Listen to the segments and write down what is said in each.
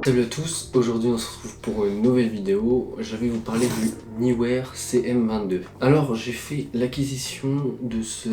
Salut à tous, aujourd'hui on se retrouve pour une nouvelle vidéo. Je vais vous parler du Neewer CM22. Alors j'ai fait l'acquisition de ce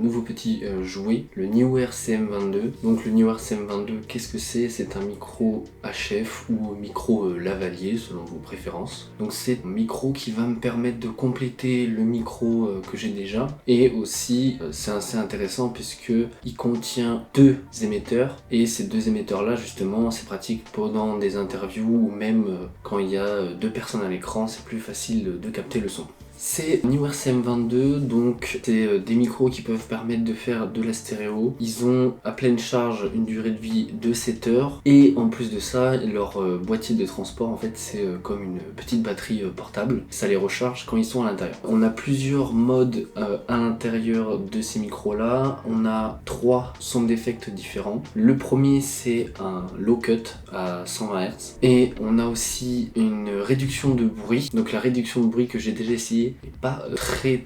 nouveau petit jouet, le Neewer CM22. Donc le Neewer CM22, qu'est-ce que c'est? C'est un micro HF ou micro lavalier selon vos préférences. Donc c'est un micro qui va me permettre de compléter le micro que j'ai déjà. Et aussi c'est assez intéressant puisque il contient deux émetteurs. Et ces deux émetteurs là justement c'est pratique pendant des interviews ou même quand il y a deux personnes à l'écran, c'est plus facile de capter le son. C'est Neewer CM22, donc c'est des micros qui peuvent permettre de faire de la stéréo. Ils ont à pleine charge une durée de vie de 7 heures et en plus de ça, leur boîtier de transport en fait c'est comme une petite batterie portable. Ça les recharge quand ils sont à l'intérieur. On a plusieurs modes à l'intérieur de ces micros là. On a 3 sound effects différents. Le premier c'est un low cut à 120 Hz et on a aussi une réduction de bruit. Donc la réduction de bruit que j'ai déjà essayé n'est pas très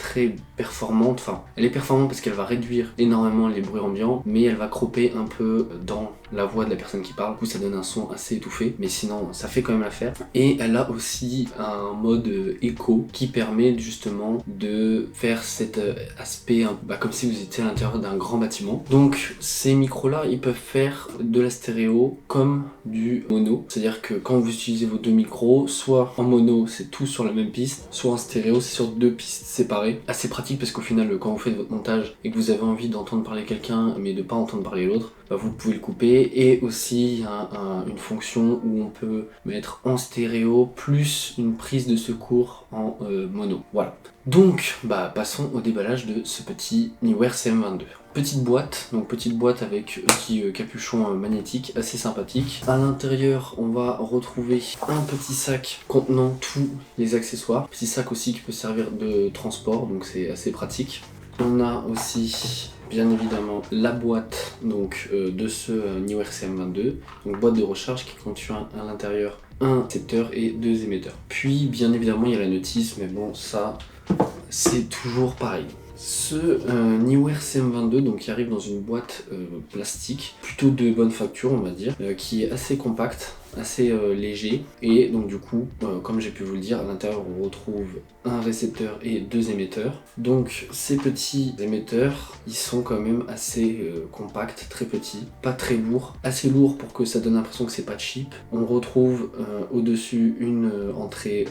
performante. Enfin, elle est performante parce qu'elle va réduire énormément les bruits ambiants, mais elle va cropper un peu dans la voix de la personne qui parle. Du coup, ça donne un son assez étouffé, mais sinon, ça fait quand même l'affaire. Et elle a aussi un mode écho qui permet justement de faire cet aspect comme si vous étiez à l'intérieur d'un grand bâtiment. Donc, ces micros-là, ils peuvent faire de la stéréo comme du mono. C'est-à-dire que quand vous utilisez vos deux micros, soit en mono, c'est tout sur la même piste, soit en stéréo, c'est sur deux pistes séparées. Assez pratique parce qu'au final, quand vous faites votre montage et que vous avez envie d'entendre parler quelqu'un, mais de pas entendre parler l'autre, vous pouvez le couper. Et aussi, il y a une fonction où on peut mettre en stéréo plus une prise de secours en mono. Voilà. Donc, passons au déballage de ce petit Neewer CM22. Petite boîte avec petit capuchon magnétique assez sympathique. À l'intérieur, on va retrouver un petit sac contenant tous les accessoires. Petit sac aussi qui peut servir de transport, donc c'est assez pratique. On a aussi bien évidemment la boîte de ce Neewer CM22, donc boîte de recharge qui contient à l'intérieur un récepteur et deux émetteurs. Puis bien évidemment il y a la notice, mais bon ça c'est toujours pareil. Ce Neewer CM22 donc, qui arrive dans une boîte plastique, plutôt de bonne facture on va dire, qui est assez compacte, assez léger, et donc du coup comme j'ai pu vous le dire, à l'intérieur on retrouve un récepteur et deux émetteurs. Donc ces petits émetteurs ils sont quand même assez compacts, très petits, pas très lourds, assez lourds pour que ça donne l'impression que c'est pas cheap. On retrouve au dessus une entrée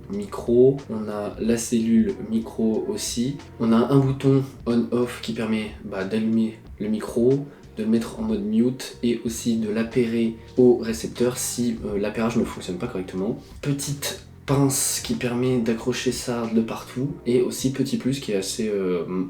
micro, on a la cellule micro aussi, on a un bouton on-off qui permet d'allumer le micro, de le mettre en mode mute et aussi de l'appairer au récepteur si l'appairage ne fonctionne pas correctement. Petite pince qui permet d'accrocher ça de partout, et aussi petit plus qui est assez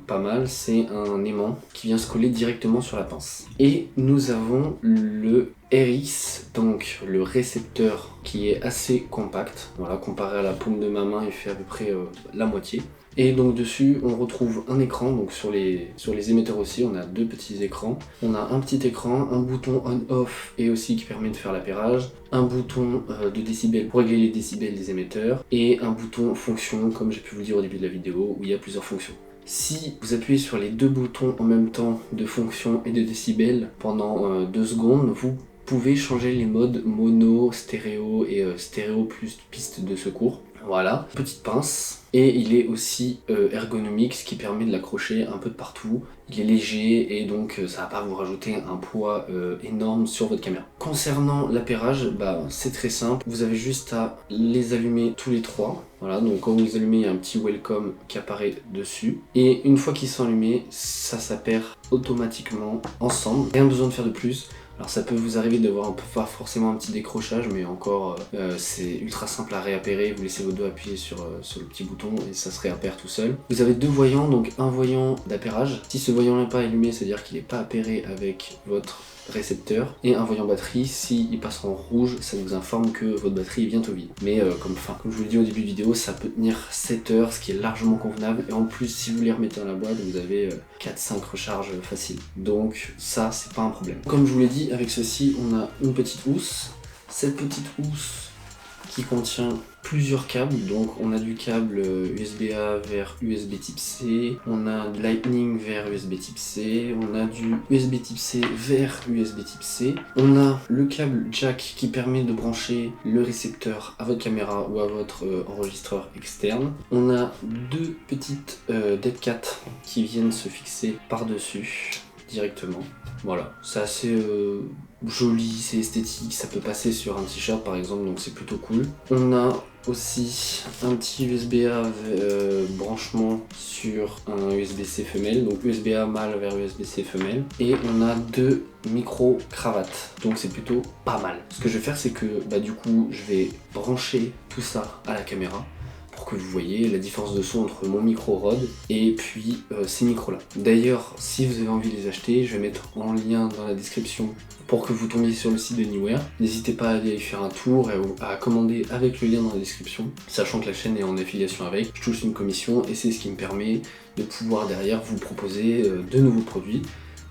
pas mal, c'est un aimant qui vient se coller directement sur la pince. Et nous avons le RX, donc le récepteur qui est assez compact, voilà, comparé à la paume de ma main il fait à peu près la moitié. Et donc dessus on retrouve un écran, donc sur les émetteurs aussi on a deux petits écrans. On a un petit écran, un bouton on-off et aussi qui permet de faire l'appairage, un bouton de décibels pour régler les décibels des émetteurs, et un bouton fonction comme j'ai pu vous le dire au début de la vidéo où il y a plusieurs fonctions. Si vous appuyez sur les deux boutons en même temps de fonction et de décibels pendant 2 secondes, vous pouvez changer les modes mono, stéréo et stéréo plus piste de secours. Voilà, petite pince, et il est aussi ergonomique, ce qui permet de l'accrocher un peu de partout. Il est léger et donc ça va pas vous rajouter un poids énorme sur votre caméra. Concernant l'appairage, c'est très simple, vous avez juste à les allumer tous les trois. Voilà, donc quand vous les allumez, il y a un petit welcome qui apparaît dessus. Et une fois qu'ils sont allumés, ça s'appaire automatiquement ensemble. Rien besoin de faire de plus. Alors ça peut vous arriver d'avoir pas forcément un petit décrochage, mais encore c'est ultra simple à réappairer. Vous laissez vos doigts appuyer sur le petit bouton et ça se réappaire tout seul. Vous avez deux voyants, donc un voyant d'appairage. Si ce voyant n'est pas allumé, c'est-à-dire qu'il n'est pas appairé avec votre récepteur, et un voyant batterie. S'il passe en rouge, ça vous informe que votre batterie est bientôt vide. Mais comme je vous le dis au début de vidéo, ça peut tenir 7 heures, ce qui est largement convenable, et en plus si vous les remettez dans la boîte, vous avez 4-5 recharges faciles. Donc ça, c'est pas un problème. Comme je vous l'ai dit, avec ceci, on a une petite housse. Cette petite housse qui contient plusieurs câbles. Donc on a du câble USB-A vers USB type C, on a du Lightning vers USB type C, on a du USB type C vers USB type C, on a le câble jack qui permet de brancher le récepteur à votre caméra ou à votre enregistreur externe, on a deux petites dead cat qui viennent se fixer par-dessus directement. Voilà, c'est assez joli, c'est esthétique, ça peut passer sur un t-shirt par exemple, donc c'est plutôt cool. On a aussi un petit USB-A branchement sur un USB-C femelle, donc USB-A mâle vers USB-C femelle, et on a deux micro cravates, donc c'est plutôt pas mal. Ce que je vais faire, c'est que du coup je vais brancher tout ça à la caméra pour que vous voyez la différence de son entre mon micro Rode et puis ces micros là. D'ailleurs, si vous avez envie de les acheter, je vais mettre en lien dans la description pour que vous tombiez sur le site de Neewer. N'hésitez pas à aller y faire un tour et à commander avec le lien dans la description, sachant que la chaîne est en affiliation avec. Je touche une commission et c'est ce qui me permet de pouvoir derrière vous proposer de nouveaux produits.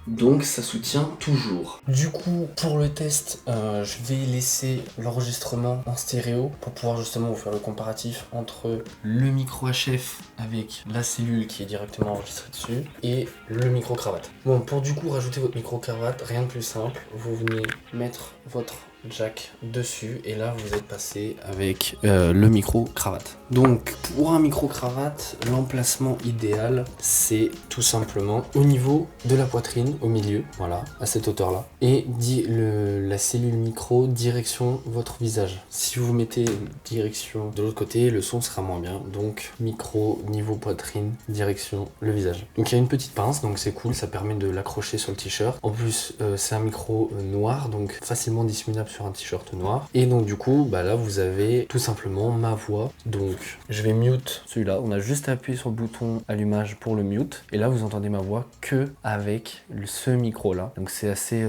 Donc ça soutient toujours. Du coup, pour le test, je vais laisser l'enregistrement en stéréo pour pouvoir justement vous faire le comparatif entre le micro HF avec la cellule qui est directement enregistrée dessus et le micro cravate. Bon, pour du coup rajouter votre micro cravate, rien de plus simple, vous venez mettre votre jack dessus et là vous êtes passé avec le micro cravate. Donc pour un micro cravate, l'emplacement idéal c'est tout simplement au niveau de la poitrine, au milieu, voilà, à cette hauteur là, et la cellule micro direction votre visage. Si vous mettez direction de l'autre côté, le son sera moins bien, donc micro niveau poitrine direction le visage. Donc il y a une petite pince, donc c'est cool, ça permet de l'accrocher sur le t-shirt. En plus c'est un micro noir, donc facilement dissimulable sur un t-shirt noir, et donc du coup là vous avez tout simplement ma voix. Donc je vais mute celui-là, on a juste appuyé sur le bouton allumage pour le mute et là vous entendez ma voix que avec ce micro là, donc c'est assez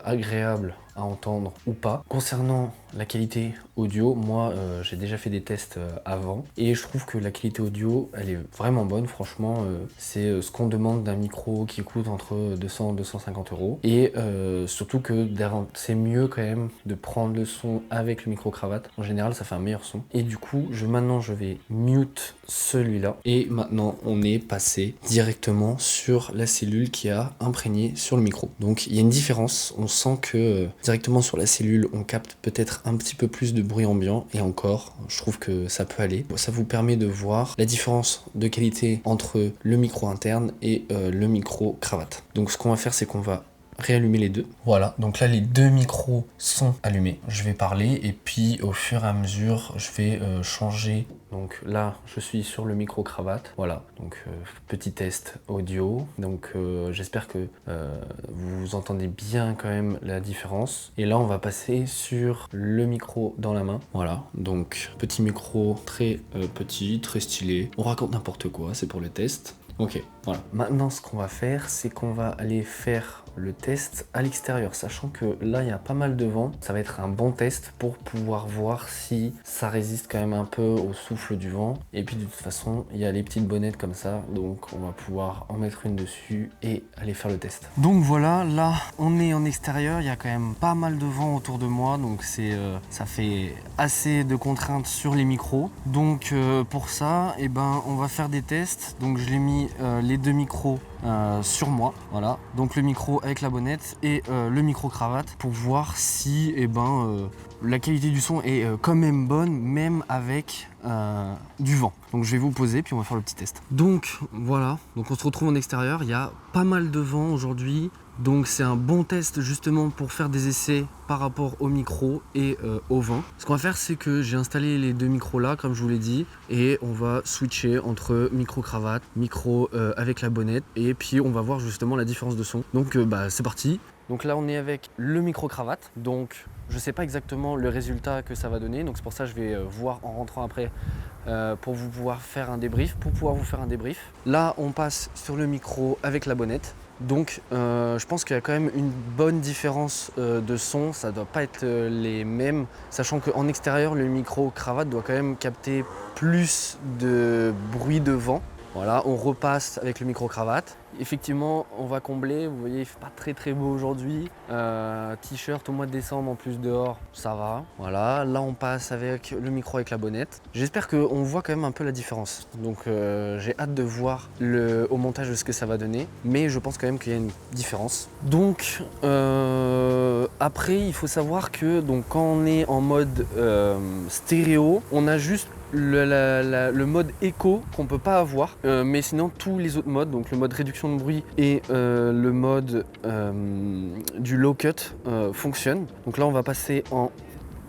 agréable à entendre ou pas. Concernant la qualité audio, moi j'ai déjà fait des tests avant et je trouve que la qualité audio elle est vraiment bonne. Franchement c'est ce qu'on demande d'un micro qui coûte entre 200 et 250 euros, et surtout que c'est mieux quand même de prendre le son avec le micro cravate. En général ça fait un meilleur son, et du coup maintenant je vais mute celui-là et maintenant on est passé directement sur la cellule qui a imprégné sur le micro. Donc il y a une différence, on sent que directement sur la cellule on capte peut-être un petit peu plus de bruit ambiant, et encore je trouve que ça peut aller. Ça vous permet de voir la différence de qualité entre le micro interne et le micro cravate. Donc ce qu'on va faire, c'est qu'on va réallumer les deux. Voilà, donc là les deux micros sont allumés. Je vais parler et puis au fur et à mesure je vais changer. Donc là je suis sur le micro cravate. Voilà, donc petit test audio. Donc j'espère que vous entendez bien quand même la différence. Et là on va passer sur le micro dans la main. Voilà, donc petit micro très petit, très stylé. On raconte n'importe quoi, c'est pour le test. Ok, voilà. Maintenant ce qu'on va faire, c'est qu'on va aller faire le test à l'extérieur, sachant que là il y a pas mal de vent. Ça va être un bon test pour pouvoir voir si ça résiste quand même un peu au souffle du vent. Et puis de toute façon il y a les petites bonnettes comme ça, donc on va pouvoir en mettre une dessus et aller faire le test. Donc voilà, là on est en extérieur, il y a quand même pas mal de vent autour de moi, donc ça fait assez de contraintes sur les micros. Donc pour ça, on va faire des tests. Donc je l'ai mis les deux micros sur moi, voilà, donc le micro avec la bonnette et le micro cravate, pour voir si la qualité du son est quand même bonne, même avec du vent. Donc je vais vous poser puis on va faire le petit test. Donc voilà, donc on se retrouve en extérieur, il y a pas mal de vent aujourd'hui, donc c'est un bon test justement pour faire des essais par rapport au micro et au vent. Ce qu'on va faire, c'est que j'ai installé les deux micros là comme je vous l'ai dit, et on va switcher entre micro cravate, micro avec la bonnette, et puis on va voir justement la différence de son. Donc c'est parti. Donc là on est avec le micro cravate, donc je sais pas exactement le résultat que ça va donner, donc c'est pour ça que je vais voir en rentrant après pour vous pouvoir faire un débrief, Là on passe sur le micro avec la bonnette. Donc je pense qu'il y a quand même une bonne différence de son, ça doit pas être les mêmes, sachant qu'en extérieur le micro cravate doit quand même capter plus de bruit de vent. Voilà, on repasse avec le micro-cravate. Effectivement, on va combler. Vous voyez, il fait pas très beau aujourd'hui. T-shirt au mois de décembre en plus dehors, ça va. Voilà, là on passe avec le micro avec la bonnette. J'espère qu'on voit quand même un peu la différence. Donc j'ai hâte de voir au montage de ce que ça va donner. Mais je pense quand même qu'il y a une différence. Donc après, il faut savoir que donc, quand on est en mode stéréo, on a juste le mode écho qu'on peut pas avoir, mais sinon tous les autres modes, donc le mode réduction de bruit et le mode du low cut fonctionnent. Donc là on va passer en...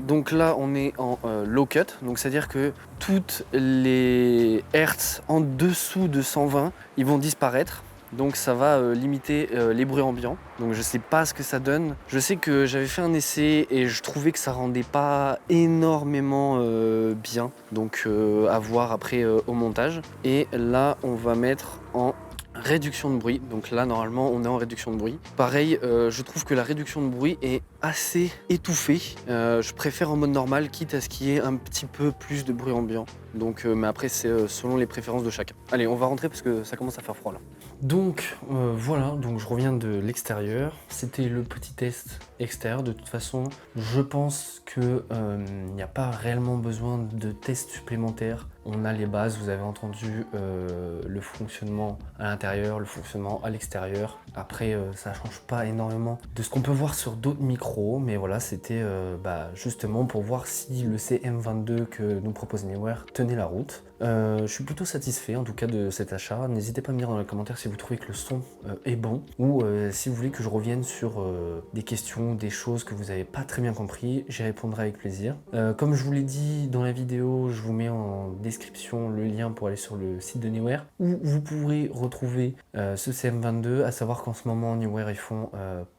Donc là on est en low cut, donc c'est à dire que toutes les hertz en dessous de 120 ils vont disparaître. Donc ça va limiter les bruits ambiants. Donc je sais pas ce que ça donne. Je sais que j'avais fait un essai et je trouvais que ça rendait pas énormément bien. Donc à voir après au montage. Et là on va mettre en réduction de bruit. Donc là normalement on est en réduction de bruit. Pareil, je trouve que la réduction de bruit est assez étouffée. Je préfère en mode normal, quitte à ce qu'il y ait un petit peu plus de bruit ambiant. Donc mais après c'est selon les préférences de chacun. Allez, on va rentrer parce que ça commence à faire froid là. Donc voilà, donc je reviens de l'extérieur. C'était le petit test extérieur. De toute façon, je pense que il n'y a pas réellement besoin de tests supplémentaires. On a les bases, vous avez entendu le fonctionnement à l'intérieur, le fonctionnement à l'extérieur. Après, ça change pas énormément de ce qu'on peut voir sur d'autres micros, mais voilà, c'était justement pour voir si le CM22 que nous propose Neewer tenait la route. Je suis plutôt satisfait en tout cas de cet achat. N'hésitez pas à me dire dans les commentaires si vous trouvez que le son est bon ou si vous voulez que je revienne sur des questions, des choses que vous n'avez pas très bien compris, j'y répondrai avec plaisir. Comme je vous l'ai dit dans la vidéo, je vous mets en description le lien pour aller sur le site de Neewer où vous pourrez retrouver ce CM22, à savoir qu'en ce moment Neewer ils font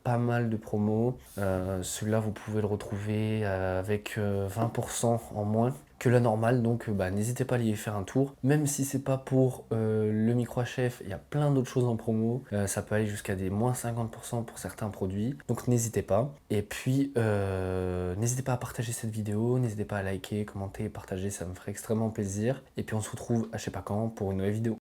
pas mal de promos. Celui-là vous pouvez le retrouver avec 20% en moins que la normale, donc n'hésitez pas à y faire un tour. Même si c'est pas pour le micro HF, il y a plein d'autres choses en promo. Ça peut aller jusqu'à des moins 50% pour certains produits, donc n'hésitez pas. Et puis n'hésitez pas à partager cette vidéo, n'hésitez pas à liker, commenter, partager, ça me ferait extrêmement plaisir. Et puis on se retrouve à je sais pas quand pour une nouvelle vidéo.